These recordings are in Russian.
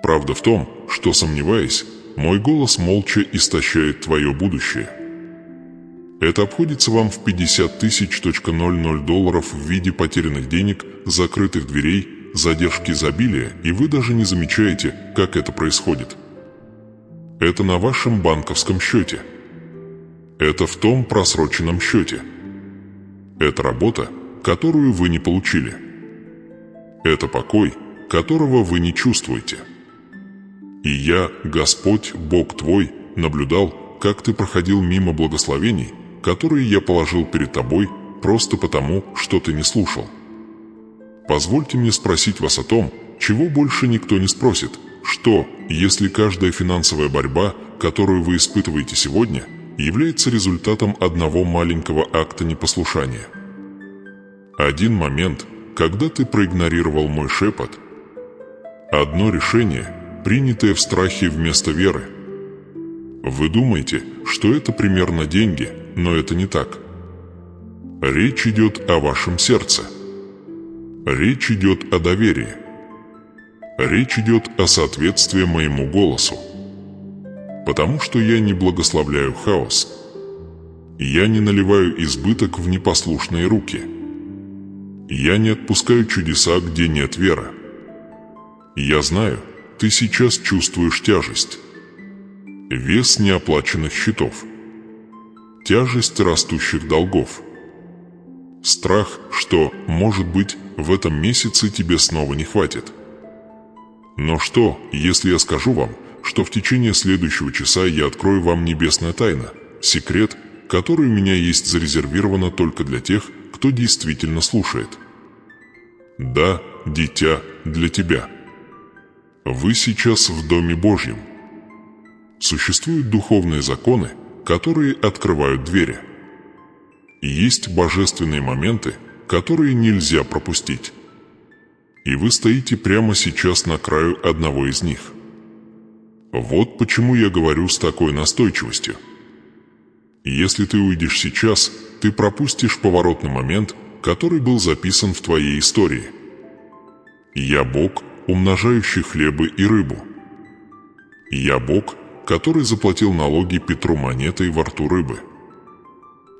Правда в том, что, сомневаясь, мой голос молча истощает твое будущее. Это обходится вам в 50 000 долларов в виде потерянных денег, закрытых дверей, задержки изобилия, и вы даже не замечаете, как это происходит. Это на вашем банковском счете. Это в том просроченном счете. Это работа, которую вы не получили. Это покой, которого вы не чувствуете. И я, Господь, Бог твой, наблюдал, как ты проходил мимо благословений, которые я положил перед тобой, просто потому, что ты не слушал. Позвольте мне спросить вас о том, чего больше никто не спросит. Что, если каждая финансовая борьба, которую вы испытываете сегодня, является результатом одного маленького акта непослушания? Один момент, когда ты проигнорировал мой шепот. Одно решение, принятое в страхе вместо веры. Вы думаете, что это примерно деньги, но это не так. Речь идет о вашем сердце. Речь идет о доверии. Речь идет о соответствии моему голосу. Потому что я не благословляю хаос. Я не наливаю избыток в непослушные руки. Я не отпускаю чудеса, где нет веры. Я знаю, ты сейчас чувствуешь тяжесть. Вес неоплаченных счетов. Тяжесть растущих долгов. Страх, что, может быть, в этом месяце тебе снова не хватит. Но что, если я скажу вам, что в течение следующего часа я открою вам небесная тайна, секрет, который у меня есть зарезервировано только для тех, кто действительно слушает? Да, дитя, для тебя. Вы сейчас в Доме Божьем. Существуют духовные законы, которые открывают двери. Есть божественные моменты, которые нельзя пропустить. И вы стоите прямо сейчас на краю одного из них. Вот почему я говорю с такой настойчивостью. Если ты уйдешь сейчас, ты пропустишь поворотный момент, который был записан в твоей истории. Я Бог, умножающий хлебы и рыбу. Я Бог, который заплатил налоги Петру монетой во рту рыбы.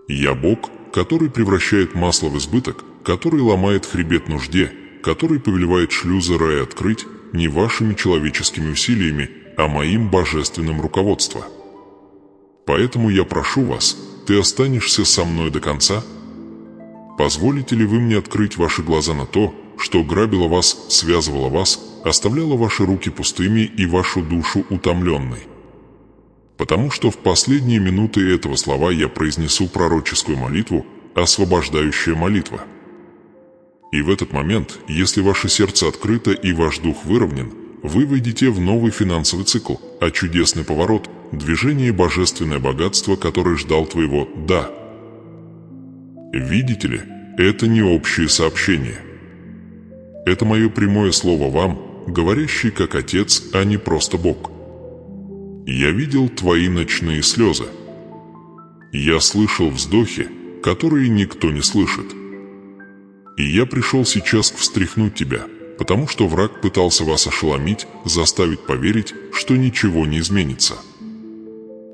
Я Бог, который превращает масло в избыток, который ломает хребет нужде, который повелевает шлюзы рая открыть не вашими человеческими усилиями, а моим божественным руководством. Поэтому я прошу вас, ты останешься со мной до конца? Позволите ли вы мне открыть ваши глаза на то, что грабило вас, связывало вас, оставляло ваши руки пустыми и вашу душу утомленной? Потому что в последние минуты этого слова я произнесу пророческую молитву, освобождающая молитва. И в этот момент, если ваше сердце открыто и ваш дух выровнен, вы войдете в новый финансовый цикл, а чудесный поворот, движение и божественное богатство, которое ждал твоего «да». Видите ли, это не общее сообщение. Это мое прямое слово вам, говорящий как Отец, а не просто Бог. Я видел твои ночные слезы. Я слышал вздохи, которые никто не слышит. И я пришел сейчас встряхнуть тебя, потому что враг пытался вас ошеломить, заставить поверить, что ничего не изменится.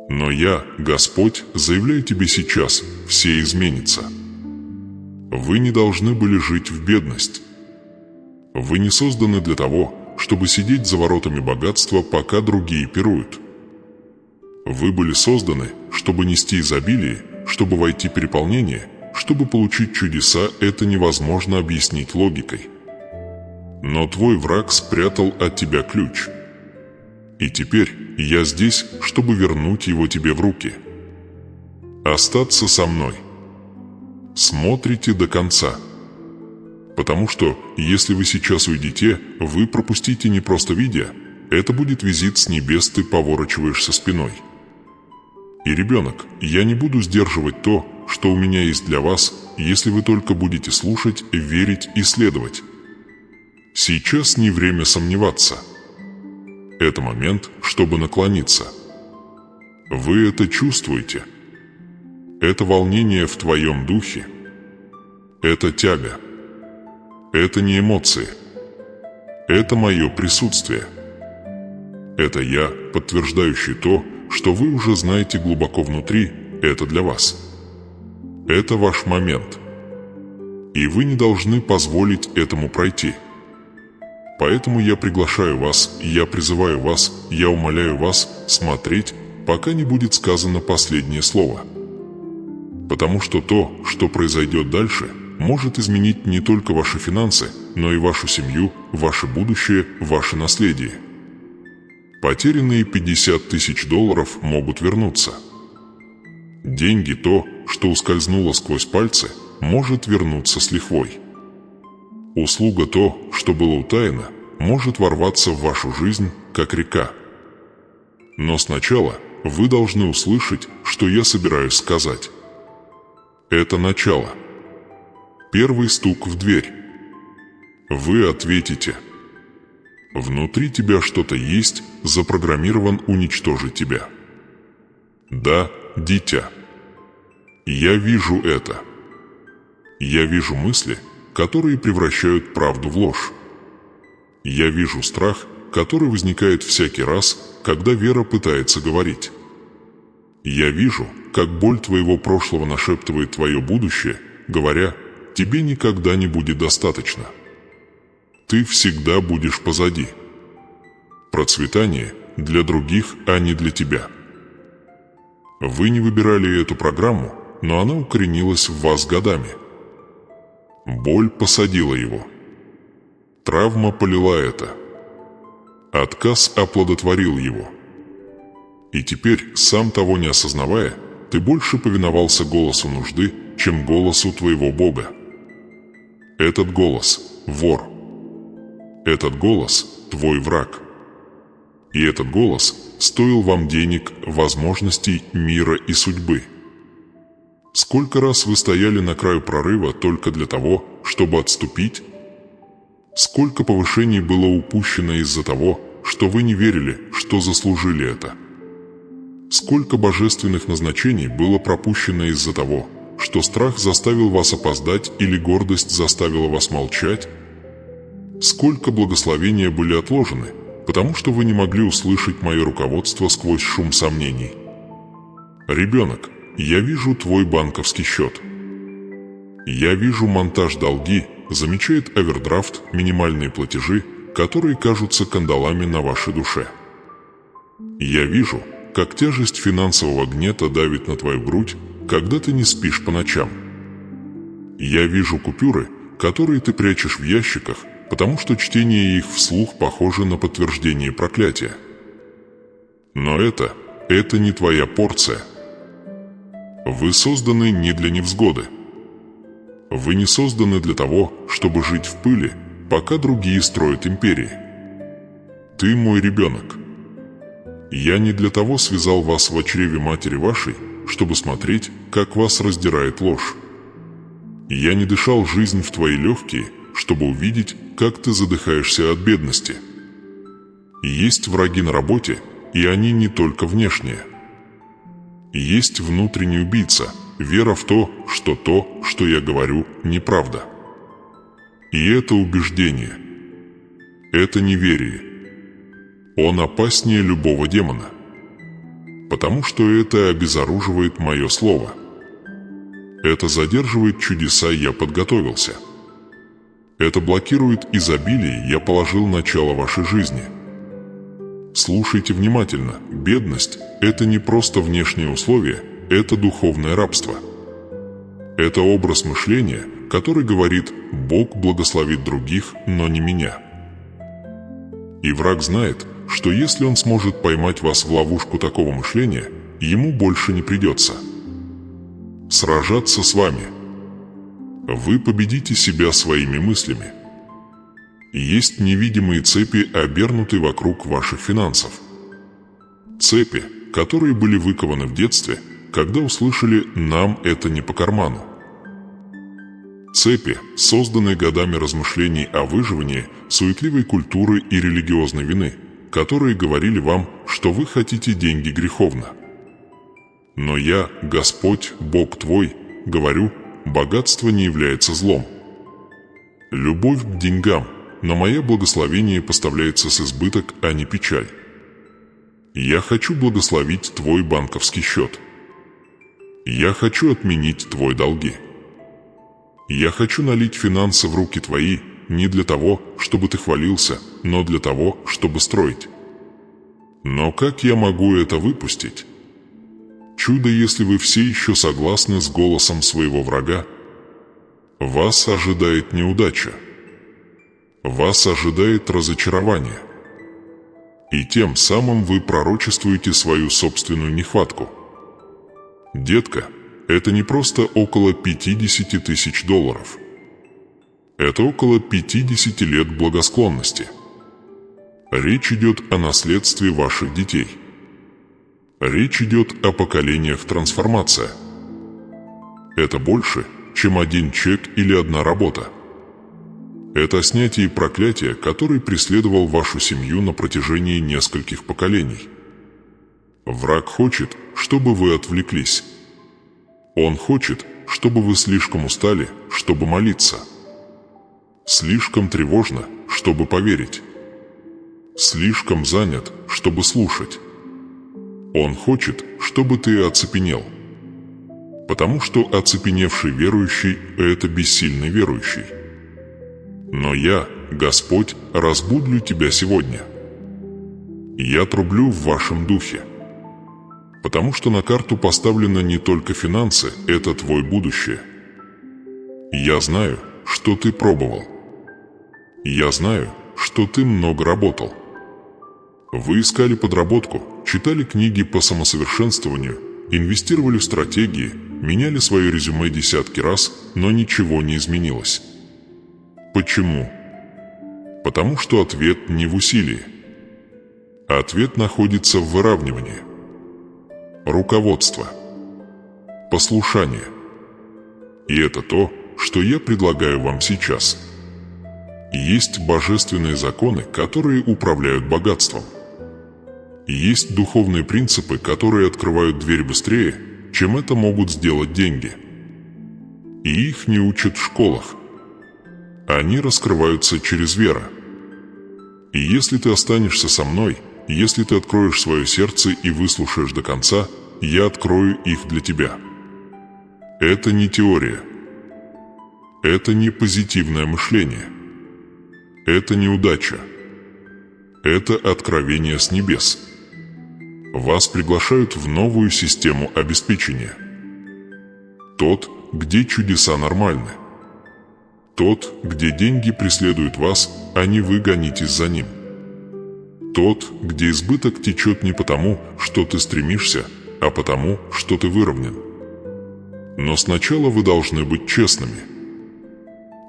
Но я, Господь, заявляю тебе сейчас, все изменится. Вы не должны были жить в бедность. Вы не созданы для того, чтобы сидеть за воротами богатства, пока другие пируют. Вы были созданы, чтобы нести изобилие, чтобы войти в переполнение, чтобы получить чудеса. Это невозможно объяснить логикой. Но твой враг спрятал от тебя ключ. И теперь я здесь, чтобы вернуть его тебе в руки. Остаться со мной. Смотрите до конца. Потому что, если вы сейчас уйдете, вы пропустите не просто видео, это будет визит с небес, ты поворачиваешься спиной. И, ребенок, я не буду сдерживать то, что у меня есть для вас, если вы только будете слушать, верить и следовать. Сейчас не время сомневаться. Это момент, чтобы наклониться. Вы это чувствуете. Это волнение в твоем духе. Это тяга. Это не эмоции. Это мое присутствие. Это я, подтверждающий то, что вы уже знаете глубоко внутри, это для вас. Это ваш момент. И вы не должны позволить этому пройти. Поэтому я приглашаю вас, я призываю вас, я умоляю вас смотреть, пока не будет сказано последнее слово. Потому что то, что произойдет дальше, может изменить не только ваши финансы, но и вашу семью, ваше будущее, ваше наследие. Потерянные $50 тысяч могут вернуться. Деньги, то, что ускользнуло сквозь пальцы, может вернуться с лихвой. Услуга, то, что было утаено, может ворваться в вашу жизнь, как река. Но сначала вы должны услышать, что я собираюсь сказать. Это начало. Первый стук в дверь. Вы ответите. Внутри тебя что-то есть, запрограммирован уничтожить тебя. Да, дитя. Я вижу это. Я вижу мысли, которые превращают правду в ложь. Я вижу страх, который возникает всякий раз, когда вера пытается говорить. Я вижу, как боль твоего прошлого нашептывает твое будущее, говоря, тебе никогда не будет достаточно. Ты всегда будешь позади. Процветание для других, а не для тебя. Вы не выбирали эту программу, но она укоренилась в вас годами. Боль посадила его. Травма полила это. Отказ оплодотворил его. И теперь, сам того не осознавая, ты больше повиновался голосу нужды, чем голосу твоего Бога. Этот голос – вор. Этот голос – твой враг. И этот голос стоил вам денег, возможностей, мира и судьбы. Сколько раз вы стояли на краю прорыва только для того, чтобы отступить? Сколько повышений было упущено из-за того, что вы не верили, что заслужили это? Сколько божественных назначений было пропущено из-за того, что страх заставил вас опоздать или гордость заставила вас молчать? Сколько благословения были отложены, потому что вы не могли услышать мое руководство сквозь шум сомнений? Ребенок, я вижу твой банковский счет. Я вижу монтаж долги, замечает овердрафт, минимальные платежи, которые кажутся кандалами на вашей душе. Я вижу, как тяжесть финансового гнета давит на твою грудь, когда ты не спишь по ночам. Я вижу купюры, которые ты прячешь в ящиках, потому что чтение их вслух похоже на подтверждение проклятия. Но это не твоя порция. Вы созданы не для невзгоды. Вы не созданы для того, чтобы жить в пыли, пока другие строят империи. Ты мой ребенок. Я не для того связал вас в чреве матери вашей, чтобы смотреть, как вас раздирает ложь. Я не дышал жизнь в твои легкие, чтобы увидеть, как ты задыхаешься от бедности. Есть враги на работе, и они не только внешние. Есть внутренний убийца, вера в то, что я говорю, неправда. И это убеждение. Это неверие. Он опаснее любого демона. Потому что это обезоруживает мое слово. Это задерживает чудеса, я подготовился. Это блокирует изобилие, я положил начало вашей жизни. Слушайте внимательно, бедность – это не просто внешние условия, это духовное рабство. Это образ мышления, который говорит «Бог благословит других, но не меня». И враг знает, что если он сможет поймать вас в ловушку такого мышления, ему больше не придется сражаться с вами. Вы победите себя своими мыслями. Есть невидимые цепи, обернутые вокруг ваших финансов. Цепи, которые были выкованы в детстве, когда услышали «нам это не по карману». Цепи, созданные годами размышлений о выживании, суетливой культуры и религиозной вины, которые говорили вам, что вы хотите деньги греховно. Но я, Господь, Бог твой, говорю, богатство не является злом. Любовь к деньгам, но мое благословение поставляется с избыток, а не печаль. Я хочу благословить твой банковский счет. Я хочу отменить твои долги. Я хочу налить финансы в руки твои не для того, чтобы ты хвалился, но для того, чтобы строить. Но как я могу это выпустить? Чудо, если вы все еще согласны с голосом своего врага. Вас ожидает неудача. Вас ожидает разочарование. И тем самым вы пророчествуете свою собственную нехватку. Детка, это не просто около 50 тысяч долларов. Это около 50 лет благосклонности. Речь идет о наследстве ваших детей. Речь идет о поколениях трансформация. Это больше, чем один чек или одна работа. Это о снятии проклятия, который преследовал вашу семью на протяжении нескольких поколений. Враг хочет, чтобы вы отвлеклись. Он хочет, чтобы вы слишком устали, чтобы молиться. Слишком тревожно, чтобы поверить. Слишком занят, чтобы слушать. Он хочет, чтобы ты оцепенел. Потому что оцепеневший верующий – это бессильный верующий. Но я, Господь, разбудлю тебя сегодня. Я трублю в вашем духе. Потому что на карту поставлены не только финансы, это твое будущее. Я знаю, что ты пробовал. Я знаю, что ты много работал. Вы искали подработку, читали книги по самосовершенствованию, инвестировали в стратегии, меняли свое резюме десятки раз, но ничего не изменилось. Почему? Потому что ответ не в усилии. Ответ находится в выравнивании. Руководство. Послушание. И это то, что я предлагаю вам сейчас. Есть божественные законы, которые управляют богатством. Есть духовные принципы, которые открывают дверь быстрее, чем это могут сделать деньги. И их не учат в школах. Они раскрываются через веру. И если ты останешься со мной, если ты откроешь свое сердце и выслушаешь до конца, я открою их для тебя. Это не теория. Это не позитивное мышление. Это не удача. Это откровение с небес. Вас приглашают в новую систему обеспечения. Тот, где чудеса нормальны. Тот, где деньги преследуют вас, а не вы гонитесь за ним. Тот, где избыток течет не потому, что ты стремишься, а потому, что ты выровнен. Но сначала вы должны быть честными.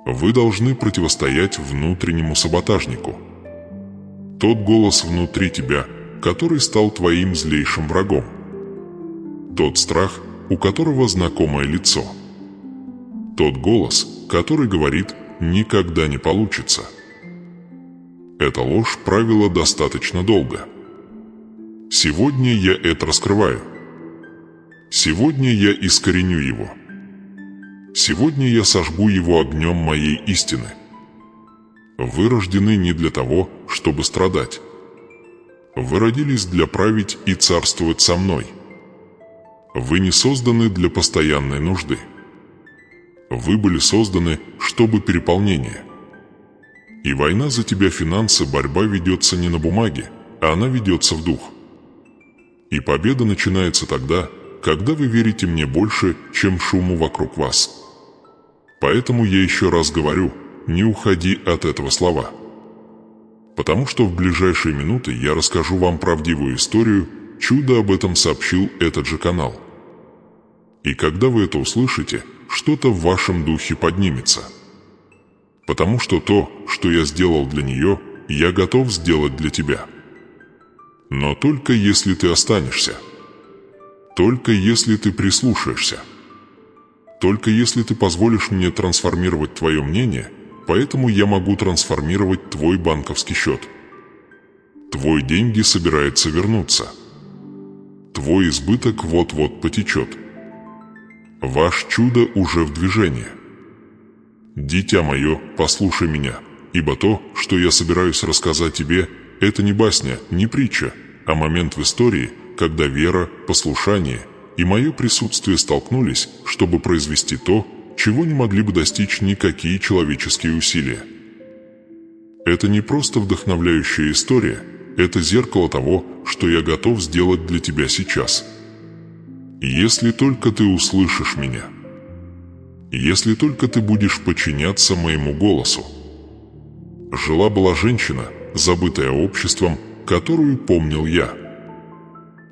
Вы должны противостоять внутреннему саботажнику. Тот голос внутри тебя, который стал твоим злейшим врагом. Тот страх, у которого знакомое лицо. Тот голос, который говорит «никогда не получится». Эта ложь правила достаточно долго. Сегодня я это раскрываю. Сегодня я искореню его. Сегодня я сожгу его огнем моей истины. Вы рождены не для того, чтобы страдать. Вы родились для править и царствовать со мной. Вы не созданы для постоянной нужды. Вы были созданы, чтобы переполнение. И война за тебя финансы, борьба ведется не на бумаге, а она ведется в дух. И победа начинается тогда, когда вы верите мне больше, чем шуму вокруг вас. Поэтому я еще раз говорю, не уходи от этого слова. Потому что в ближайшие минуты я расскажу вам правдивую историю, чудо об этом сообщил этот же канал. И когда вы это услышите, что-то в вашем духе поднимется. Потому что то, что я сделал для нее, я готов сделать для тебя. Но только если ты останешься. Только если ты прислушаешься. Только если ты позволишь мне трансформировать твое мнение, поэтому я могу трансформировать твой банковский счет. Твой деньги собирается вернуться. Твой избыток вот-вот потечет. Ваш чудо уже в движении. Дитя мое, послушай меня, ибо то, что я собираюсь рассказать тебе, это не басня, не притча, а момент в истории, когда вера, послушание и мое присутствие столкнулись, чтобы произвести то, чего не могли бы достичь никакие человеческие усилия. Это не просто вдохновляющая история, это зеркало того, что я готов сделать для тебя сейчас. Если только ты услышишь меня. Если только ты будешь подчиняться моему голосу. Жила-была женщина, забытая обществом, которую помнил я.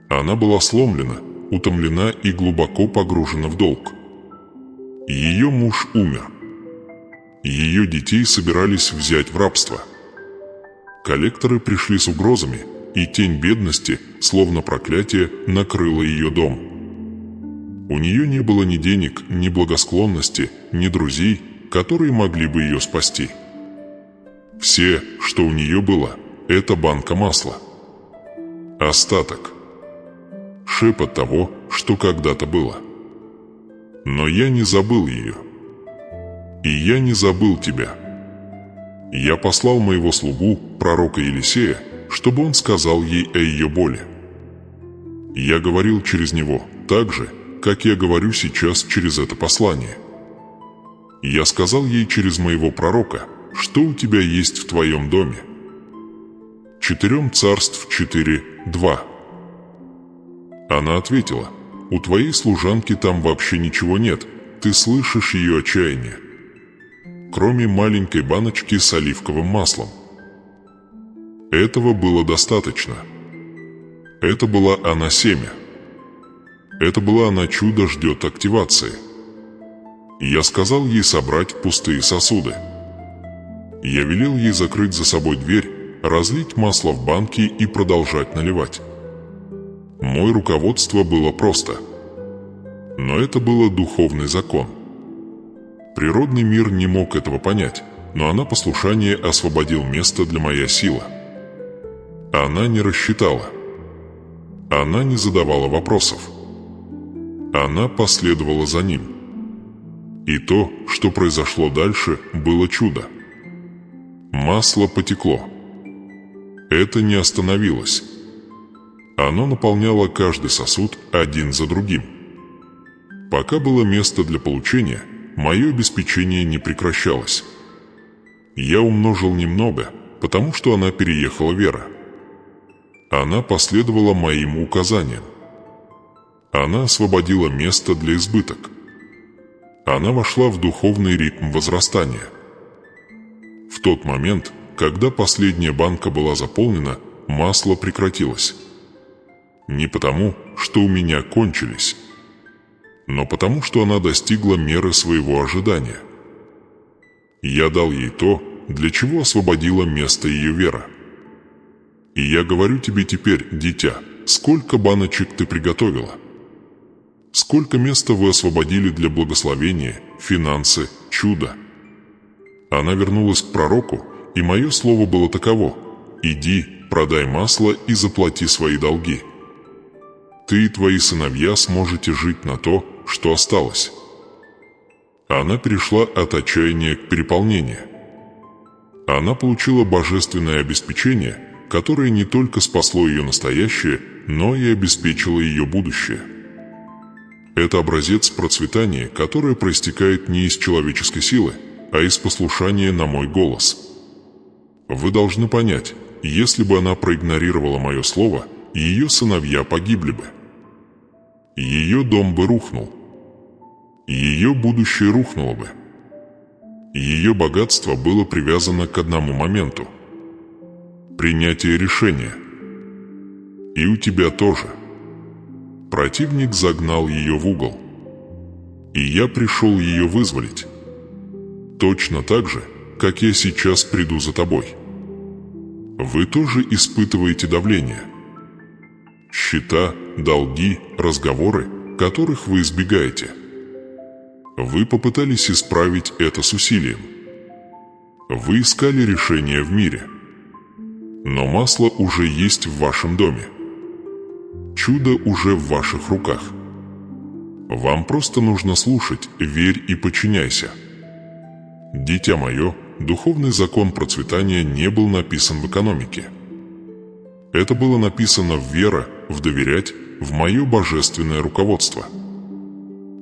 Она была сломлена, утомлена и глубоко погружена в долг. Ее муж умер. Ее детей собирались взять в рабство. Коллекторы пришли с угрозами, и тень бедности, словно проклятие, накрыла ее дом. У нее не было ни денег, ни благосклонности, ни друзей, которые могли бы ее спасти. Все, что у нее было, это банка масла. Остаток. Шепот того, что когда-то было. Но я не забыл ее. И я не забыл тебя. Я послал моего слугу, пророка Елисея, чтобы он сказал ей о ее боли. Я говорил через него так же, как я говорю сейчас через это послание. Я сказал ей через моего пророка, что у тебя есть в твоем доме. 4 Царств 4:2. Она ответила: у твоей служанки там вообще ничего нет, ты слышишь ее отчаяние. Кроме маленькой баночки с оливковым маслом. Этого было достаточно. Это была она семя. Это была она чудо ждет активации. Я сказал ей собрать пустые сосуды. Я велел ей закрыть за собой дверь, разлить масло в банки и продолжать наливать. Мое руководство было просто. Но это было духовный закон. Природный мир не мог этого понять, но она послушание освободил место для моей силы. Она не рассчитала. Она не задавала вопросов. Она последовала за ним. И то, что произошло дальше, было чудо. Масло потекло. Это не остановилось. Оно наполняло каждый сосуд один за другим. Пока было место для получения, мое обеспечение не прекращалось. Я умножил немного, потому что она переехала Вера. Она последовала моим указаниям. Она освободила место для избыток. Она вошла в духовный ритм возрастания. В тот момент, когда последняя банка была заполнена, масло прекратилось. Не потому, что у меня кончились, но потому, что она достигла меры своего ожидания. Я дал ей то, для чего освободила место ее вера. И я говорю тебе теперь, дитя, сколько баночек ты приготовила? Сколько места вы освободили для благословения, финансы, чуда? Она вернулась к пророку, и мое слово было таково: иди, продай масло и заплати свои долги. Ты и твои сыновья сможете жить на то, что осталось. Она перешла от отчаяния к переполнению. Она получила божественное обеспечение, которое не только спасло ее настоящее, но и обеспечило ее будущее. Это образец процветания, которое проистекает не из человеческой силы, а из послушания на мой голос. Вы должны понять, если бы она проигнорировала мое слово, ее сыновья погибли бы. Ее дом бы рухнул. Ее будущее рухнуло бы. Ее богатство было привязано к одному моменту – принятие решения. И у тебя тоже. Противник загнал ее в угол. И я пришел ее вызволить. Точно так же, как я сейчас приду за тобой. Вы тоже испытываете давление. Счета, долги, разговоры, которых вы избегаете. Вы попытались исправить это с усилием. Вы искали решение в мире. Но масло уже есть в вашем доме. Чудо уже в ваших руках. Вам просто нужно слушать, верь и подчиняйся. Дитя мое, духовный закон процветания не был написан в экономике. Это было написано в вера, в доверять, в мое божественное руководство.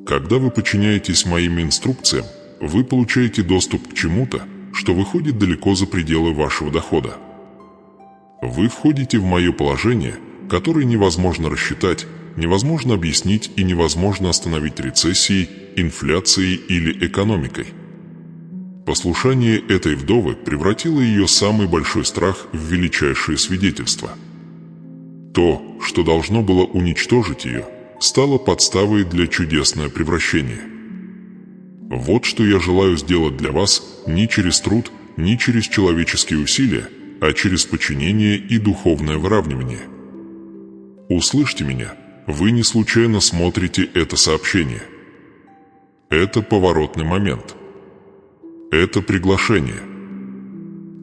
Когда вы подчиняетесь моим инструкциям, вы получаете доступ к чему-то, что выходит далеко за пределы вашего дохода. Вы входите в мое положение, которое невозможно рассчитать, невозможно объяснить и невозможно остановить рецессией, инфляцией или экономикой. Послушание этой вдовы превратило ее самый большой страх в величайшее свидетельство. То, что должно было уничтожить ее, стало подставой для чудесного превращения. Вот что я желаю сделать для вас не через труд, не через человеческие усилия, а через подчинение и духовное выравнивание. Услышьте меня, вы не случайно смотрите это сообщение. Это поворотный момент. Это приглашение.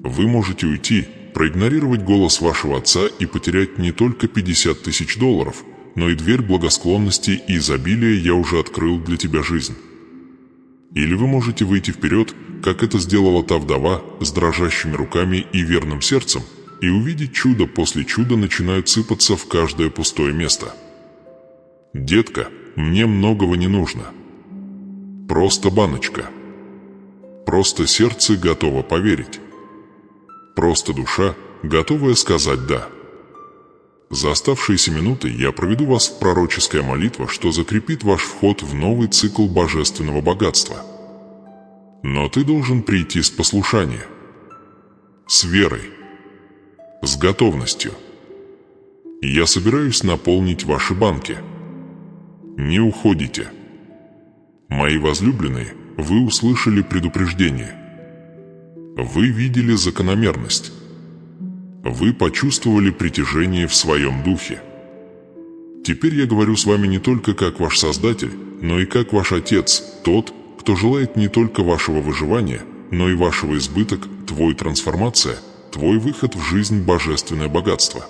Вы можете уйти, проигнорировать голос вашего отца и потерять не только $50 тысяч, но и дверь благосклонности и изобилия «Я уже открыл для тебя жизнь». Или вы можете выйти вперед, как это сделала та вдова с дрожащими руками и верным сердцем, и увидеть чудо после чуда начинают сыпаться в каждое пустое место. Детка, мне многого не нужно. Просто баночка. Просто сердце готово поверить. Просто душа, готовая сказать «да». За оставшиеся минуты я проведу вас в пророческая молитва, что закрепит ваш вход в новый цикл божественного богатства. Но ты должен прийти с послушания, с верой, с готовностью. Я собираюсь наполнить ваши банки. Не уходите. Мои возлюбленные, вы услышали предупреждение. Вы видели закономерность. Вы почувствовали притяжение в своем духе. Теперь я говорю с вами не только как ваш Создатель, но и как ваш Отец, тот, кто желает не только вашего выживания, но и вашего избыток, твой трансформация, твой выход в жизнь божественное богатство.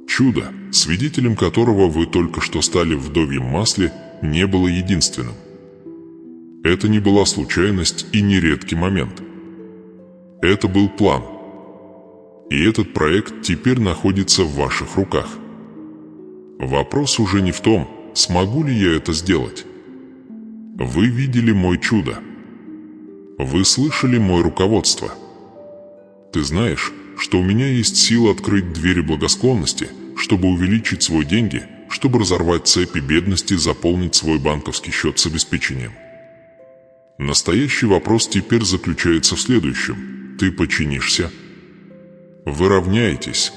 Чудо, свидетелем которого вы только что стали в вдовьем масле, не было единственным. Это не была случайность и не редкий момент. Это был план. И этот проект теперь находится в ваших руках. Вопрос уже не в том, смогу ли я это сделать. Вы видели мой чудо. Вы слышали мое руководство. Ты знаешь, что у меня есть сила открыть двери благосклонности, чтобы увеличить свои деньги, чтобы разорвать цепи бедности, заполнить свой банковский счет с обеспечением. Настоящий вопрос теперь заключается в следующем. Ты подчинишься? Вы равняетесь?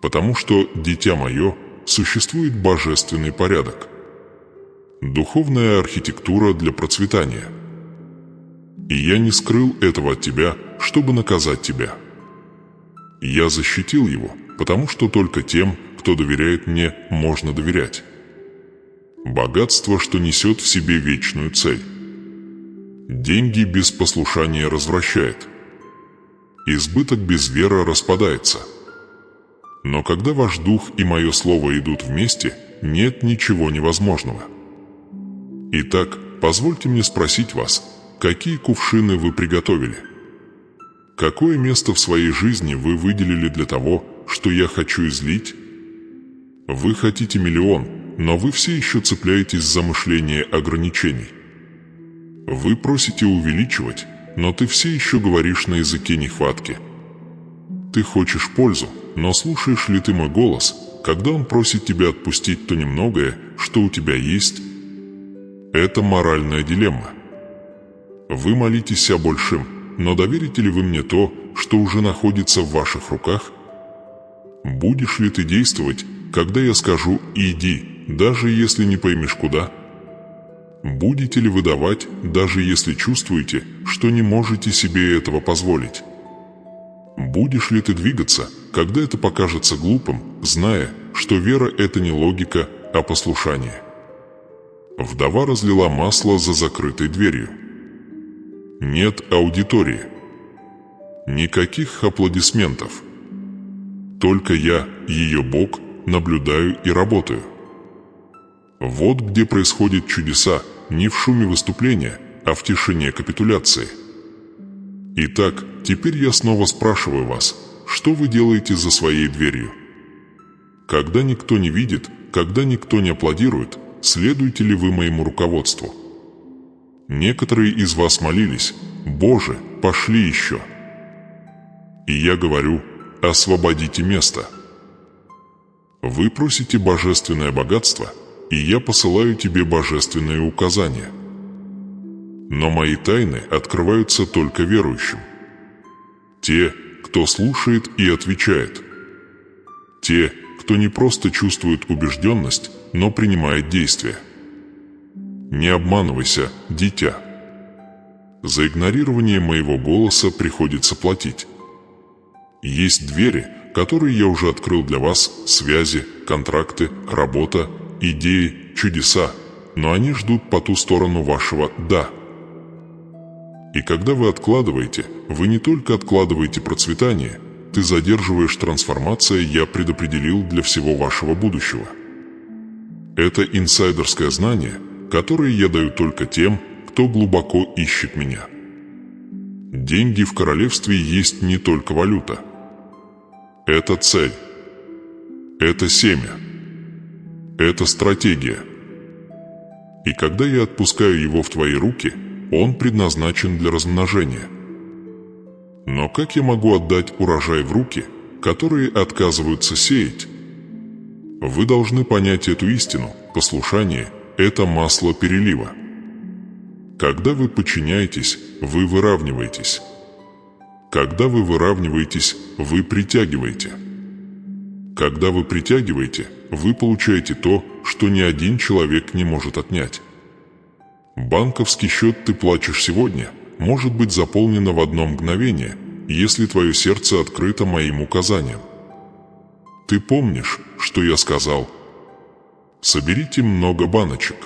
Потому что, дитя мое, существует божественный порядок. Духовная архитектура для процветания. И я не скрыл этого от тебя, чтобы наказать тебя. Я защитил его, потому что только тем, кто доверяет мне, можно доверять. Богатство, что несет в себе вечную цель. Деньги без послушания развращает. Избыток без веры распадается. Но когда ваш дух и мое слово идут вместе, нет ничего невозможного. Итак, позвольте мне спросить вас, какие кувшины вы приготовили? Какое место в своей жизни вы выделили для того, что я хочу излить? Вы хотите миллион, но вы все еще цепляетесь за мышление ограничений. Вы просите увеличивать, но ты все еще говоришь на языке нехватки. Ты хочешь пользу, но слушаешь ли ты мой голос, когда он просит тебя отпустить то немногое, что у тебя есть? Это моральная дилемма. Вы молитесь о большем, но доверите ли вы мне то, что уже находится в ваших руках? Будешь ли ты действовать, когда я скажу «иди», даже если не поймешь куда? Будете ли вы давать, даже если чувствуете, что не можете себе этого позволить? Будешь ли ты двигаться, когда это покажется глупым, зная, что вера – это не логика, а послушание? Вдова разлила масло за закрытой дверью. Нет аудитории. Никаких аплодисментов. Только я, ее Бог, наблюдаю и работаю. Вот где происходят чудеса, не в шуме выступления, а в тишине капитуляции. Итак, теперь я снова спрашиваю вас, что вы делаете за своей дверью? Когда никто не видит, когда никто не аплодирует, следуете ли вы моему руководству? Некоторые из вас молились: «Боже, пошли еще». И я говорю: освободите место. Вы просите божественное богатство, и я посылаю тебе божественные указания. Но мои тайны открываются только верующим. Те, кто слушает и отвечает. Те, кто не просто чувствует убежденность, но принимает действия. Не обманывайся, дитя. За игнорирование моего голоса приходится платить. Есть двери, которые я уже открыл для вас: связи, контракты, работа, идеи, чудеса, но они ждут по ту сторону вашего «да». И когда вы откладываете, вы не только откладываете процветание, ты задерживаешь трансформацию «я предопределил» для всего вашего будущего. Это инсайдерское знание, которое я даю только тем, кто глубоко ищет меня. Деньги в королевстве есть не только валюта. Это цель. Это семя. Это стратегия. И когда я отпускаю его в твои руки, он предназначен для размножения. Но как я могу отдать урожай в руки, которые отказываются сеять? Вы должны понять эту истину. Послушание – это масло перелива. Когда вы подчиняетесь, вы выравниваетесь. Когда вы выравниваетесь, вы притягиваете. Когда вы притягиваете, вы получаете то, что ни один человек не может отнять. Банковский счет «ты плачешь сегодня» может быть заполнено в одно мгновение, если твое сердце открыто моим указаниям. Ты помнишь, что я сказал? Соберите много баночек.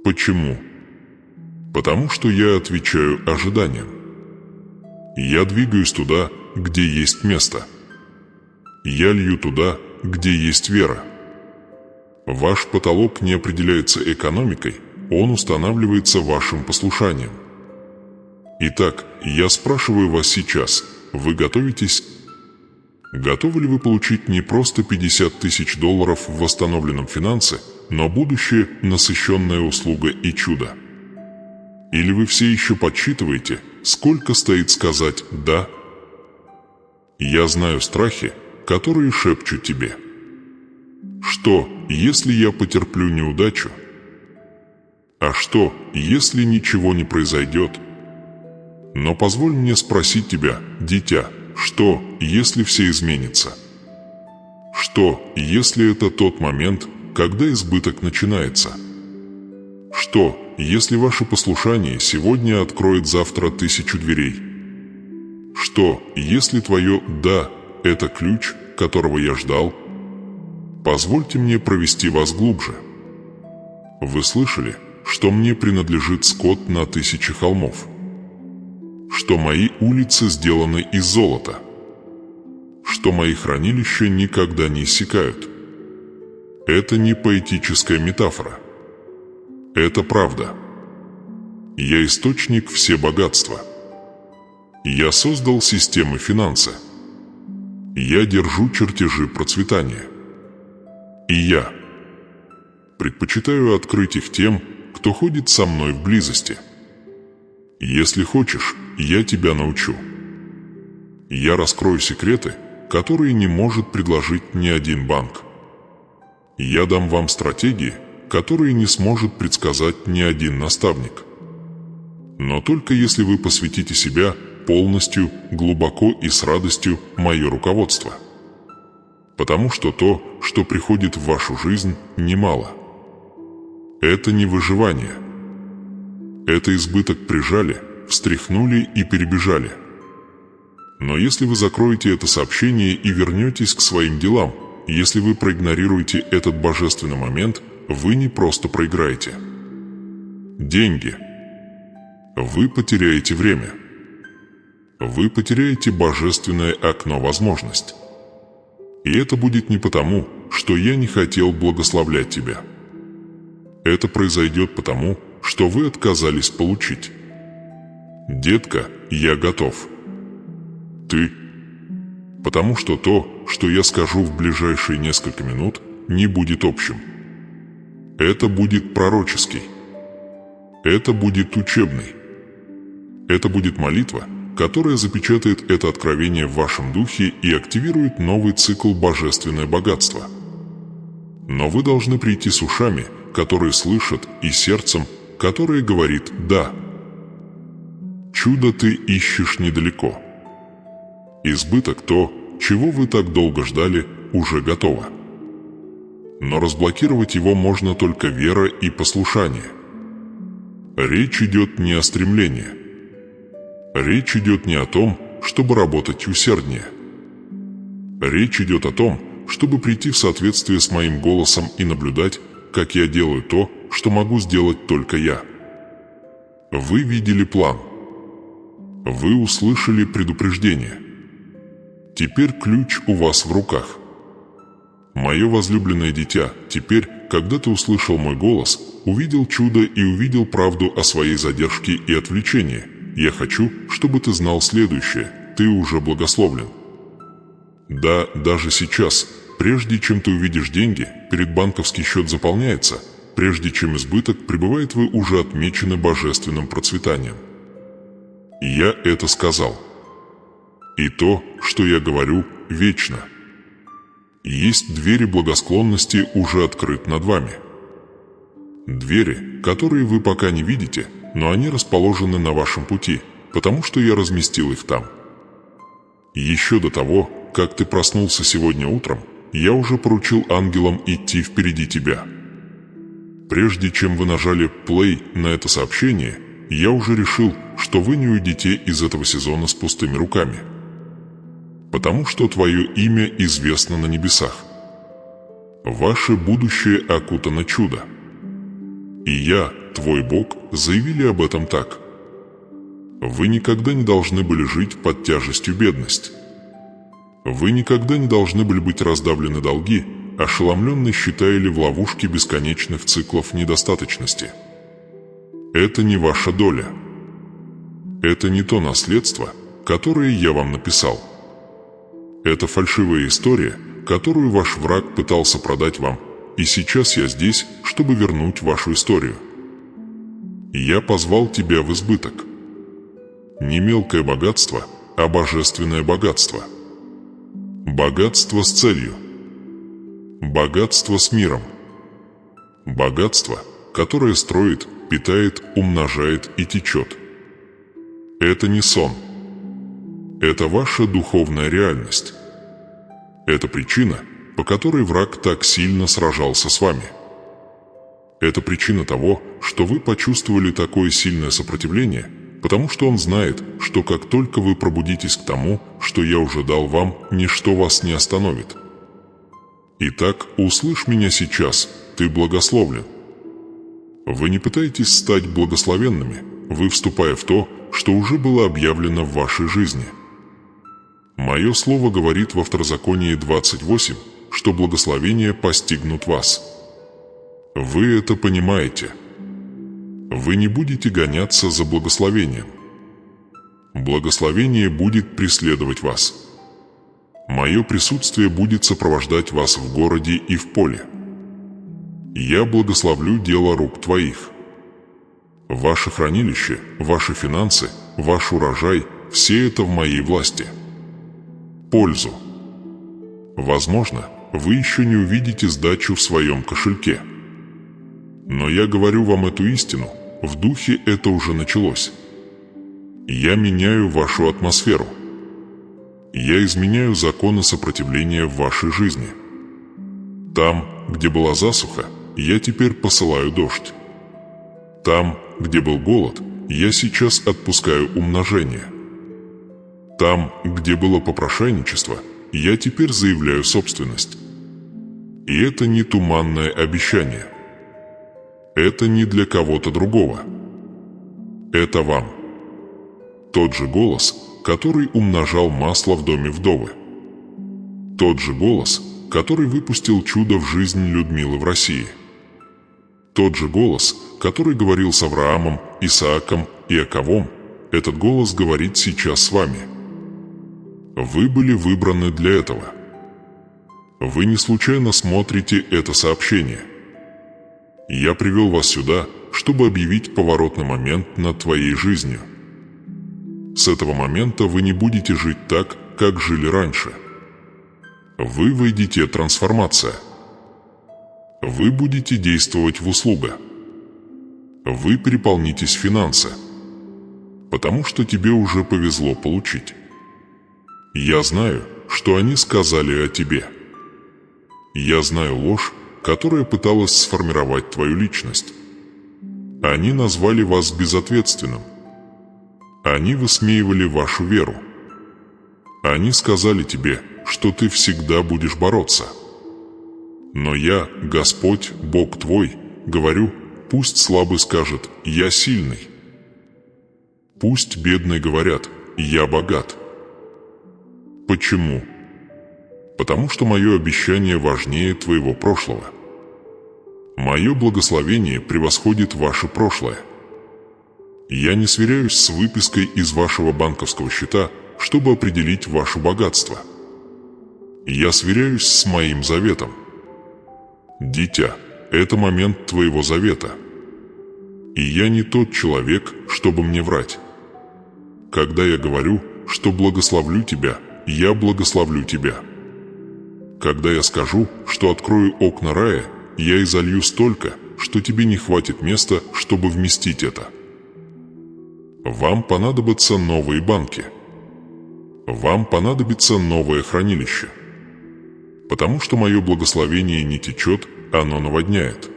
Почему? Потому что я отвечаю ожиданиям. Я двигаюсь туда, где есть место. Я лью туда, где есть вера. Ваш потолок не определяется экономикой, он устанавливается вашим послушанием. Итак, я спрашиваю вас сейчас, вы готовитесь? Готовы ли вы получить не просто $50 тысяч в восстановленном финансе, но будущее, насыщенное услуга и чудо? Или вы все еще подсчитываете, сколько стоит сказать «да»? Я знаю страхи, которые шепчут тебе. Что, если я потерплю неудачу? А что, если ничего не произойдет? Но позволь мне спросить тебя, дитя, что, если все изменится? Что, если это тот момент, когда избыток начинается? Что, если ваше послушание сегодня откроет завтра 1000 дверей? Что, если твое «да» – это ключ, которого я ждал? Позвольте мне провести вас глубже. Вы слышали, что мне принадлежит скот на 1000 холмов? Что мои улицы сделаны из золота? Что мои хранилища никогда не иссякают? Это не поэтическая метафора. Это правда. Я источник все богатства. Я создал системы финанса. Я держу чертежи процветания. И я предпочитаю открыть их тем, кто ходит со мной в близости. Если хочешь, я тебя научу. Я раскрою секреты, которые не может предложить ни один банк. Я дам вам стратегии, которые не сможет предсказать ни один наставник. Но только если вы посвятите себя полностью, глубоко и с радостью мое руководство. Потому что то, что приходит в вашу жизнь, немало. Это не выживание. Это избыток прижали, встряхнули и перебежали. Но если вы закроете это сообщение и вернетесь к своим делам, если вы проигнорируете этот божественный момент, вы не просто проиграете. Деньги. Вы потеряете время. Вы потеряете божественное окно возможностей. И это будет не потому, что я не хотел благословлять тебя. Это произойдет потому, что вы отказались получить. Детка, я готов. Ты потому что то, что я скажу в ближайшие несколько минут, не будет общим. Это будет пророческий. Это будет учебный. Это будет молитва, которая запечатает это откровение в вашем духе и активирует новый цикл «Божественное богатство». Но вы должны прийти с ушами, которые слышат, и сердцем, которое говорит «да». Чудо ты ищешь недалеко. Избыток, то, чего вы так долго ждали, уже готово. Но разблокировать его можно только вера и послушание. Речь идет не о стремлении. Речь идет не о том, чтобы работать усерднее. Речь идет о том, чтобы прийти в соответствие с моим голосом и наблюдать, как я делаю то, что могу сделать только я. Вы видели план. Вы услышали предупреждение. Теперь ключ у вас в руках. Мое возлюбленное дитя, теперь, когда ты услышал мой голос, увидел чудо и увидел правду о своей задержке и отвлечении, я хочу, чтобы ты знал следующее: ты уже благословлен. Да, даже сейчас, прежде чем ты увидишь деньги, перед банковский счет заполняется, прежде чем избыток прибывает, вы уже отмечены божественным процветанием. Я это сказал. И то, что я говорю, вечно. Есть двери благосклонности уже открыт над вами. Двери, которые вы пока не видите, но они расположены на вашем пути, потому что я разместил их там. Еще до того, как ты проснулся сегодня утром, я уже поручил ангелам идти впереди тебя. Прежде чем вы нажали «плей» на это сообщение, я уже решил, что вы не уйдете из этого сезона с пустыми руками. Потому что твое имя известно на небесах. Ваше будущее окутано чудо. И я, твой Бог, заявили об этом так. Вы никогда не должны были жить под тяжестью бедности. Вы никогда не должны были быть раздавлены долги, ошеломленны считая ли в ловушке бесконечных циклов недостаточности. Это не ваша доля. Это не то наследство, которое я вам написал. Это фальшивая история, которую ваш враг пытался продать вам, и сейчас я здесь, чтобы вернуть вашу историю. Я позвал тебя в избыток. Не мелкое богатство, а божественное богатство. Богатство с целью. Богатство с миром. Богатство, которое строит, питает, умножает и течет. Это не сон. Это ваша духовная реальность. Это причина, по которой враг так сильно сражался с вами. Это причина того, что вы почувствовали такое сильное сопротивление, потому что он знает, что как только вы пробудитесь к тому, что я уже дал вам, ничто вас не остановит. Итак, услышь меня сейчас, ты благословлен. Вы не пытаетесь стать благословенными, вы вступая в то, что уже было объявлено в вашей жизни. Мое слово говорит во Второзаконии 28, что благословения постигнут вас. Вы это понимаете. Вы не будете гоняться за благословением. Благословение будет преследовать вас. Мое присутствие будет сопровождать вас в городе и в поле. Я благословлю дело рук твоих. Ваше хранилище, ваши финансы, ваш урожай – все это в моей власти. Пользу. Возможно, вы еще не увидите сдачу в своем кошельке. Но я говорю вам эту истину, в духе это уже началось. Я меняю вашу атмосферу. Я изменяю законы сопротивления в вашей жизни. Там, где была засуха, я теперь посылаю дождь. Там, где был голод, я сейчас отпускаю умножение. Там, где было попрошайничество, я теперь заявляю собственность. И это не туманное обещание. Это не для кого-то другого. Это вам. Тот же голос, который умножал масло в доме вдовы. Тот же голос, который выпустил чудо в жизнь Людмилы в России. Тот же голос, который говорил с Авраамом, Исааком и Иаковом, этот голос говорит сейчас с вами. Вы были выбраны для этого. Вы не случайно смотрите это сообщение. Я привел вас сюда, чтобы объявить поворотный момент над твоей жизнью. С этого момента вы не будете жить так, как жили раньше. Вы войдете в трансформацию. Вы будете действовать в услугу. Вы переполнитесь финансы, потому что тебе уже повезло получить. Я знаю, что они сказали о тебе. Я знаю ложь, которая пыталась сформировать твою личность. Они назвали вас безответственным. Они высмеивали вашу веру. Они сказали тебе, что ты всегда будешь бороться. Но я, Господь, Бог твой, говорю, пусть слабый скажет «Я сильный». Пусть бедные говорят «Я богат». Почему? Потому что мое обещание важнее твоего прошлого. Мое благословение превосходит ваше прошлое. Я не сверяюсь с выпиской из вашего банковского счета, чтобы определить ваше богатство. Я сверяюсь с моим заветом. Дитя, это момент твоего завета. И я не тот человек, чтобы мне врать. Когда я говорю, что благословлю тебя, я благословлю тебя. Когда я скажу, что открою окна рая, я и залью столько, что тебе не хватит места, чтобы вместить это. Вам понадобятся новые банки. Вам понадобится новое хранилище. Потому что мое благословение не течет, оно наводняет.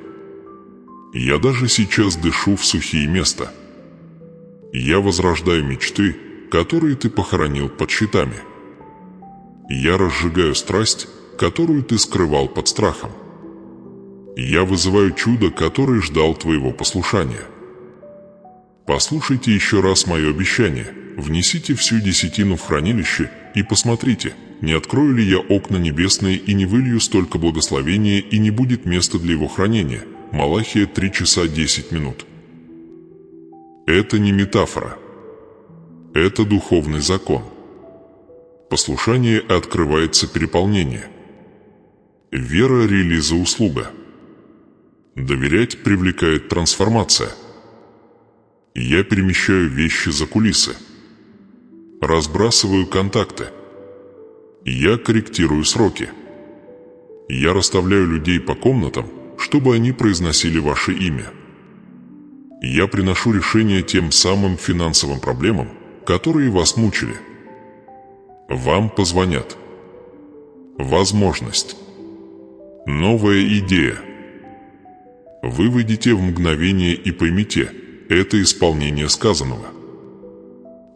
Я даже сейчас дышу в сухие места. Я возрождаю мечты, которые ты похоронил под щитами. Я разжигаю страсть, которую ты скрывал под страхом. Я вызываю чудо, которое ждал твоего послушания. Послушайте еще раз мое обещание. Внесите всю десятину в хранилище и посмотрите, не открою ли я окна небесные и не вылью столько благословения и не будет места для его хранения. Малахия 3 часа 10 минут. Это не метафора. Это духовный закон. Послушание открывается переполнение. Вера, релиза, услуга. Доверять привлекает трансформация. Я перемещаю вещи за кулисы. Разбрасываю контакты. Я корректирую сроки. Я расставляю людей по комнатам, чтобы они произносили ваше имя. Я приношу решение тем самым финансовым проблемам, которые вас мучили. Вам позвонят. Возможность. Новая идея. Вы выйдете в мгновение и поймите, это исполнение сказанного.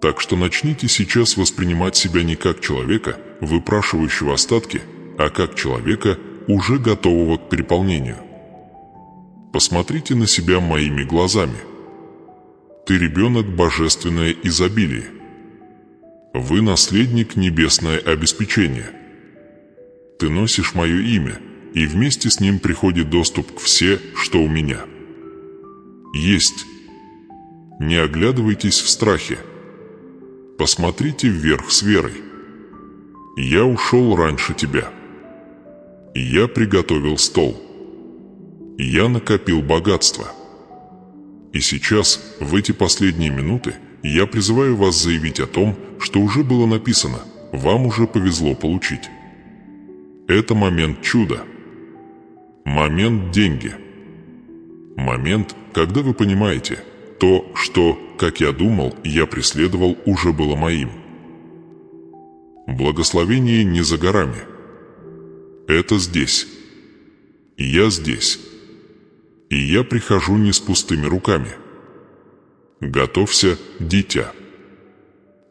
Так что начните сейчас воспринимать себя не как человека, выпрашивающего остатки, а как человека, уже готового к переполнению. Посмотрите на себя моими глазами. Ты ребенок божественное изобилие. Вы наследник небесное обеспечение. Ты носишь мое имя, и вместе с ним приходит доступ к все, что у меня. Есть. Не оглядывайтесь в страхе. Посмотрите вверх с верой. Я ушел раньше тебя. Я приготовил стол. Я накопил богатство. И сейчас, в эти последние минуты, я призываю вас заявить о том, что уже было написано, вам уже повезло получить. Это момент чуда. Момент деньги. Момент, когда вы понимаете, то, что, как я думал, я преследовал, уже было моим. Благословение не за горами. Это здесь. И я здесь. И я прихожу не с пустыми руками. Готовься, дитя.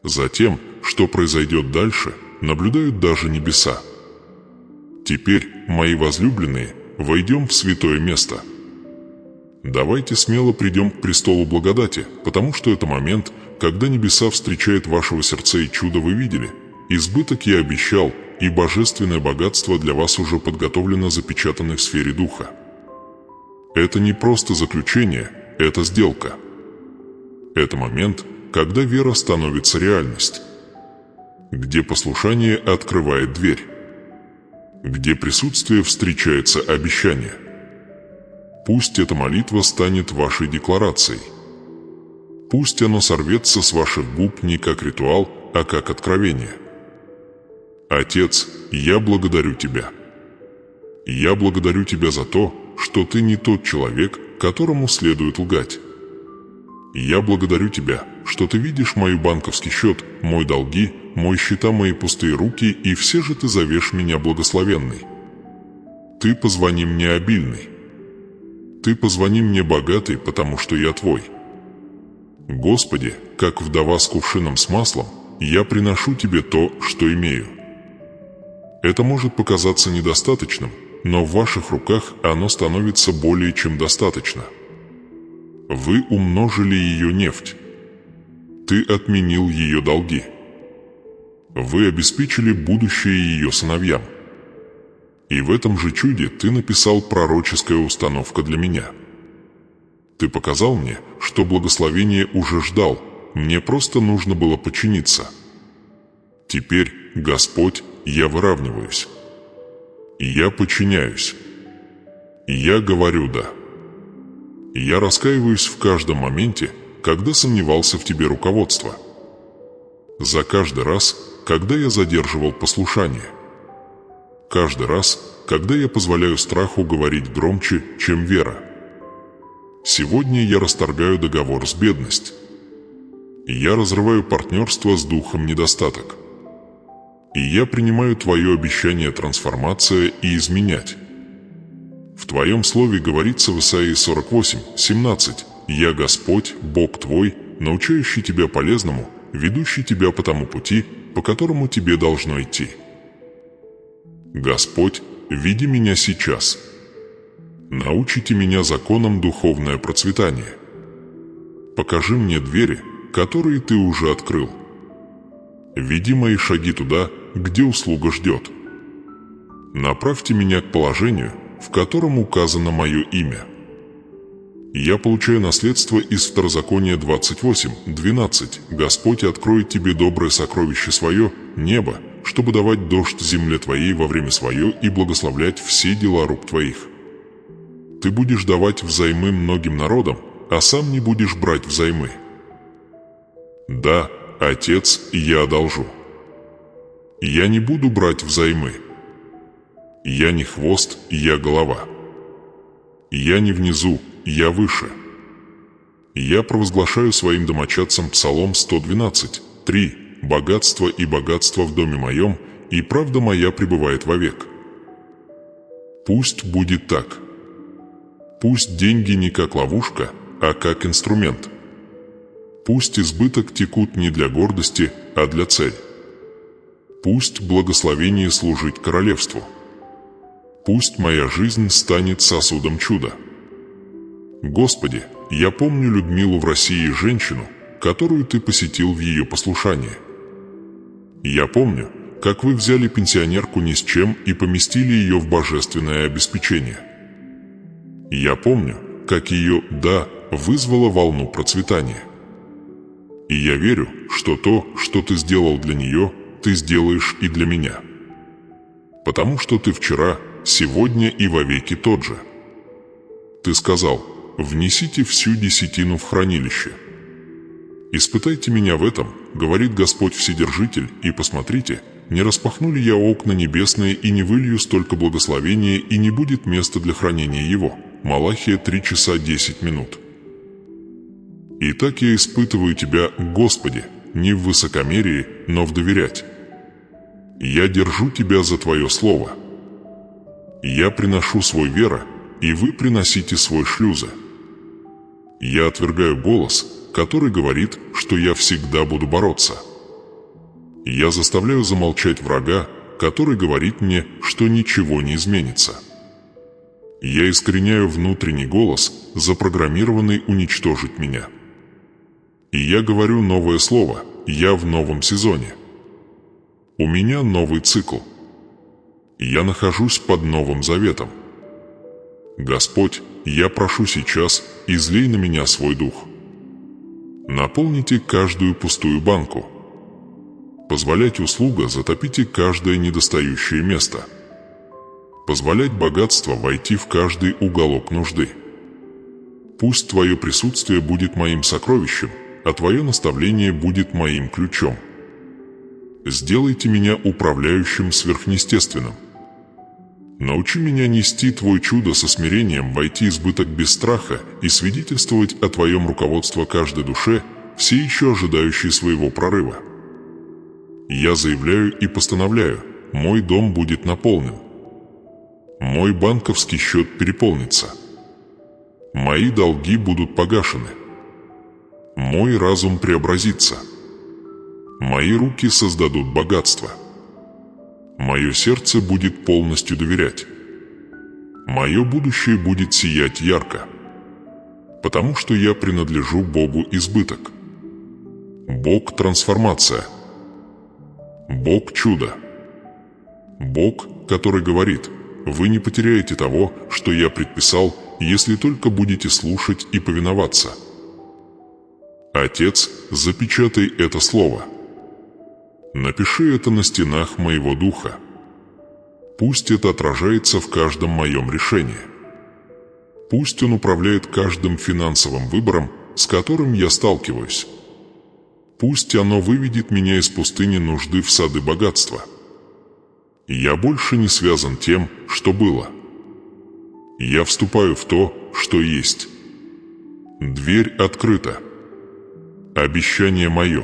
За тем, что произойдет дальше, наблюдают даже небеса. Теперь, мои возлюбленные, войдем в святое место. Давайте смело придем к престолу благодати, потому что это момент, когда небеса встречают вашего сердца, и чудо вы видели. Избыток я обещал, и божественное богатство для вас уже подготовлено, запечатано в сфере духа. Это не просто заключение, это сделка. Это момент, когда вера становится реальностью. где послушание открывает дверь, где присутствие встречается обещание. Пусть эта молитва станет вашей декларацией. Пусть оно сорвется с ваших губ не как ритуал, а как откровение. Отец, я благодарю Тебя. Я благодарю Тебя за то, что Ты не тот человек, которому следует лгать. Я благодарю Тебя, что Ты видишь мой банковский счет, мои долги, мои счета, мои пустые руки, и все же Ты зовешь меня благословенный. Ты позвони мне обильный. Ты позвони мне богатый, потому что я Твой. Господи, как вдова с кувшином с маслом, я приношу Тебе то, что имею. Это может показаться недостаточным, но в ваших руках оно становится более чем достаточно. Вы умножили ее нефть. Ты отменил ее долги. Вы обеспечили будущее ее сыновьям. И в этом же чуде Ты написал пророческая установка для меня. Ты показал мне, что благословение уже ждал, мне просто нужно было подчиниться. Теперь, Господь, я выравниваюсь. И я подчиняюсь. И я говорю «да». И я раскаиваюсь в каждом моменте, когда сомневался в Тебе руководство. За каждый раз, когда я задерживал послушание. Каждый раз, когда я позволяю страху говорить громче, чем вера. Сегодня я расторгаю договор с бедностью. И я разрываю партнерство с духом недостаток. И я принимаю Твое обещание трансформация и изменять. В Твоем слове говорится в Исаии 48:17: «Я Господь, Бог твой, научающий тебя полезному, ведущий тебя по тому пути, по которому тебе должно идти». Господь, веди меня сейчас. Научите меня законам духовное процветание. Покажи мне двери, которые Ты уже открыл. Веди мои шаги туда, где услуга ждет. Направьте меня к положению, в котором указано мое имя. Я получаю наследство из Второзакония 28:12. Господь откроет тебе доброе сокровище свое, небо, чтобы давать дождь земле твоей во время свое и благословлять все дела рук твоих. Ты будешь давать взаймы многим народам, а сам не будешь брать взаймы. Да, Отец, я одолжу. Я не буду брать взаймы. Я не хвост, я голова. Я не внизу, я выше. Я провозглашаю своим домочадцам Псалом 112:3: «Богатство и богатство в доме моем, и правда моя пребывает вовек». Пусть будет так. Пусть деньги не как ловушка, а как инструмент. Пусть избыток текут не для гордости, а для цели. Пусть благословение служит королевству. Пусть моя жизнь станет сосудом чуда. Господи, я помню Людмилу в России, женщину, которую Ты посетил в ее послушании. Я помню, как Вы взяли пенсионерку ни с чем и поместили ее в божественное обеспечение. Я помню, как ее «да» вызвало волну процветания. И я верю, что то, что Ты сделал для нее, Ты сделаешь и для меня. Потому что Ты вчера, сегодня и вовеки тот же. Ты сказал: «Внесите всю десятину в хранилище». «Испытайте меня в этом, говорит Господь Вседержитель, и посмотрите, не распахну ли я окна небесные и не вылью столько благословения, и не будет места для хранения его». Малахия 3:10. Итак, я испытываю Тебя, Господи, не в высокомерии, но в доверять. Я держу Тебя за Твое слово. Я приношу свой вера, и вы приносите свой шлюза. Я отвергаю голос, который говорит, что я всегда буду бороться. Я заставляю замолчать врага, который говорит мне, что ничего не изменится. Я искореняю внутренний голос, запрограммированный уничтожить меня. И я говорю новое слово, я в новом сезоне. У меня новый цикл. Я нахожусь под Новым Заветом. Господь, я прошу сейчас, излей на меня свой дух. Наполните каждую пустую банку. Позволять услуга затопите каждое недостающее место. Позволять богатству войти в каждый уголок нужды. Пусть твое присутствие будет моим сокровищем, а твое наставление будет моим ключом. Сделайте меня управляющим сверхъестественным. Научи меня нести твое чудо со смирением, войти избыток без страха и свидетельствовать о твоем руководстве каждой душе, все еще ожидающей своего прорыва. Я заявляю и постановляю, мой дом будет наполнен. Мой банковский счет переполнится. Мои долги будут погашены. Мой разум преобразится. Мои руки создадут богатство. Мое сердце будет полностью доверять. Мое будущее будет сиять ярко. Потому что я принадлежу Богу избыток. Бог трансформация. Бог чудо. Бог, который говорит: вы не потеряете того, что я предписал, если только будете слушать и повиноваться. Отец, запечатай это слово. Напиши это на стенах моего духа. Пусть это отражается в каждом моем решении. Пусть он управляет каждым финансовым выбором, с которым я сталкиваюсь. Пусть оно выведет меня из пустыни нужды в сады богатства. Я больше не связан тем, что было. Я вступаю в то, что есть. Дверь открыта. Обещание мое.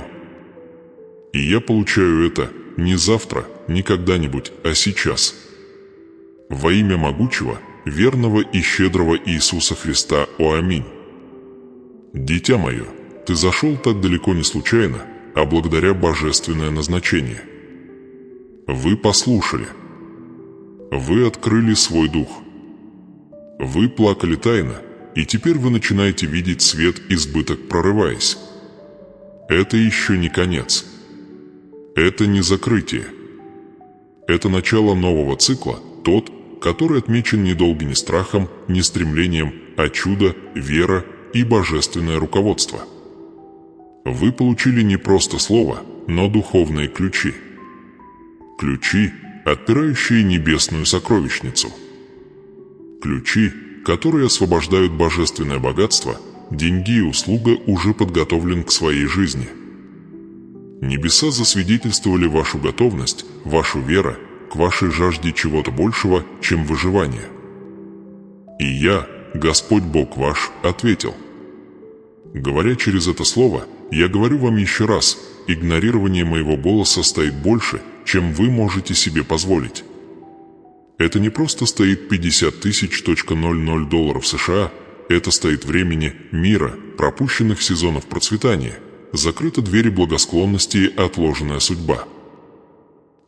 И я получаю это не завтра, не когда-нибудь, а сейчас. Во имя могучего, верного и щедрого Иисуса Христа. О, аминь. Дитя мое, ты зашел так далеко не случайно, а благодаря божественное назначение. Вы послушали. Вы открыли свой дух. Вы плакали тайно, и теперь вы начинаете видеть свет избыток, прорываясь. Это еще не конец. Это не закрытие. Это начало нового цикла, тот, который отмечен ни долгим ни страхом, ни стремлением, а чудо, вера и божественное руководство. Вы получили не просто слово, но духовные ключи. Ключи, отпирающие небесную сокровищницу. Ключи, которые освобождают божественное богатство, деньги и услуга уже подготовлен к своей жизни. Небеса засвидетельствовали вашу готовность, вашу веру к вашей жажде чего-то большего, чем выживание. И я, Господь Бог ваш, ответил. Говоря через это слово, я говорю вам еще раз, игнорирование моего голоса стоит больше, чем вы можете себе позволить. Это не просто стоит 50 000 долларов США, это стоит времени, мира, пропущенных сезонов процветания, закрыты двери благосклонности и отложенная судьба.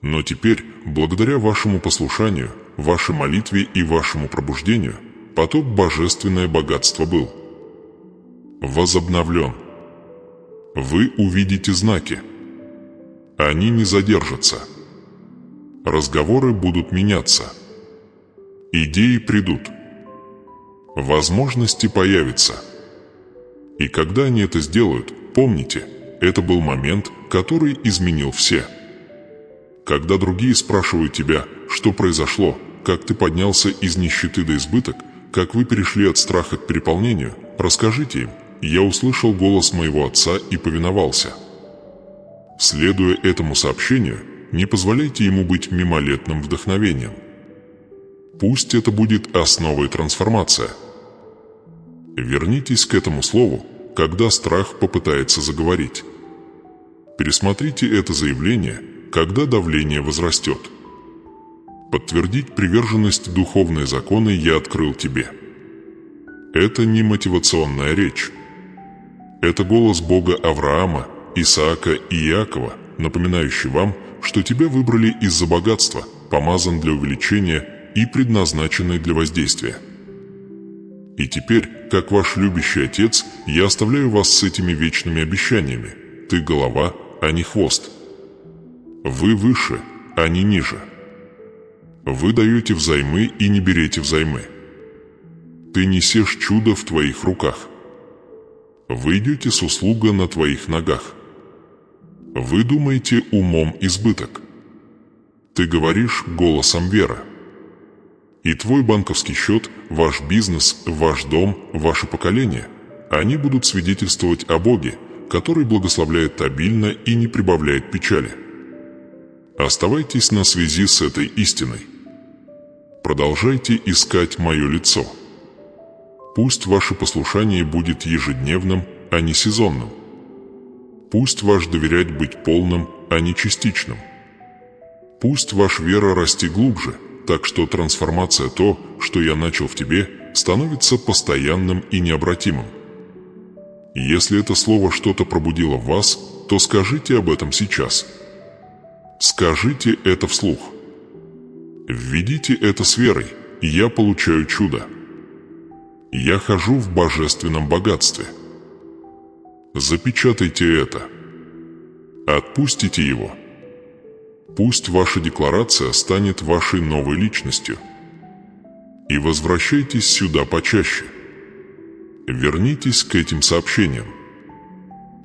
Но теперь, благодаря вашему послушанию, вашей молитве и вашему пробуждению, поток божественное богатство был возобновлен. Вы увидите знаки. Они не задержатся. Разговоры будут меняться. Идеи придут. Возможности появятся. И когда они это сделают, помните, это был момент, который изменил все. Когда другие спрашивают тебя, что произошло, как ты поднялся из нищеты до избыток, как вы перешли от страха к переполнению, расскажите им: я услышал голос моего Отца и повиновался. Следуя этому сообщению, не позволяйте ему быть мимолетным вдохновением. Пусть это будет основой трансформации. Вернитесь к этому слову, когда страх попытается заговорить. Пересмотрите это заявление, когда давление возрастет. Подтвердить приверженность духовные законы я открыл тебе. Это не мотивационная речь. Это голос Бога Авраама, Исаака и Иакова, напоминающий вам, что тебя выбрали из-за богатства, помазан для увеличения и предназначенный для воздействия. И теперь, как ваш любящий Отец, я оставляю вас с этими вечными обещаниями. Ты голова, а не хвост. Вы выше, а не ниже. Вы даете взаймы и не берете взаймы. Ты несешь чудо в твоих руках. Вы идете с услугой на твоих ногах. Вы думаете умом избыток. Ты говоришь голосом веры. И твой банковский счет, ваш бизнес, ваш дом, ваше поколение, они будут свидетельствовать о Боге, который благословляет обильно и не прибавляет печали. Оставайтесь на связи с этой истиной. Продолжайте искать мое лицо. Пусть ваше послушание будет ежедневным, а не сезонным. Пусть ваш доверять быть полным, а не частичным. Пусть ваша вера расти глубже, так что трансформация то, что я начал в тебе, становится постоянным и необратимым. Если это слово что-то пробудило в вас, то скажите об этом сейчас. Скажите это вслух. Введите это с верой, и я получаю чудо. Я хожу в божественном богатстве. Запечатайте это. Отпустите его. Пусть ваша декларация станет вашей новой личностью. И возвращайтесь сюда почаще. Вернитесь к этим сообщениям.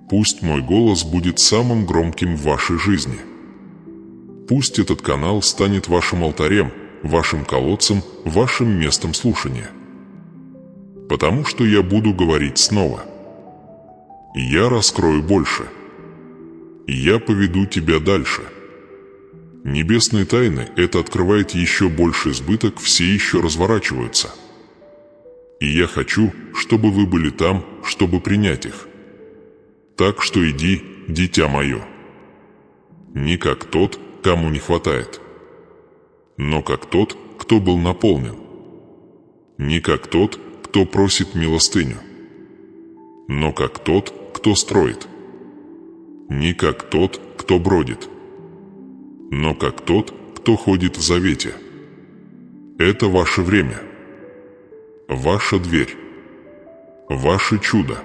Пусть мой голос будет самым громким в вашей жизни. Пусть этот канал станет вашим алтарем, вашим колодцем, вашим местом слушания. Потому что я буду говорить снова. Я раскрою больше. Я поведу тебя дальше. Небесные тайны – это открывает еще больше избыток, все еще разворачиваются. И я хочу, чтобы вы были там, чтобы принять их. Так что иди, дитя мое. Не как тот, кому не хватает, но как тот, кто был наполнен. Не как тот, кто просит милостыню, но как тот, кто строит. Не как тот, кто бродит, но как тот, кто ходит в завете. Это ваше время, ваша дверь, ваше чудо.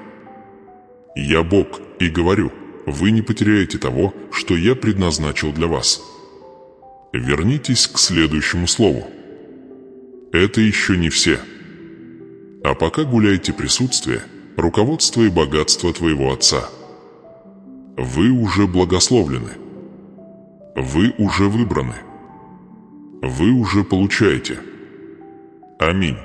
Я Бог и говорю, вы не потеряете того, что я предназначил для вас. Вернитесь к следующему слову. Это еще не все. А пока гуляйте присутствие, руководство и богатство твоего Отца. Вы уже благословлены. Вы уже выбраны. Вы уже получаете. Аминь.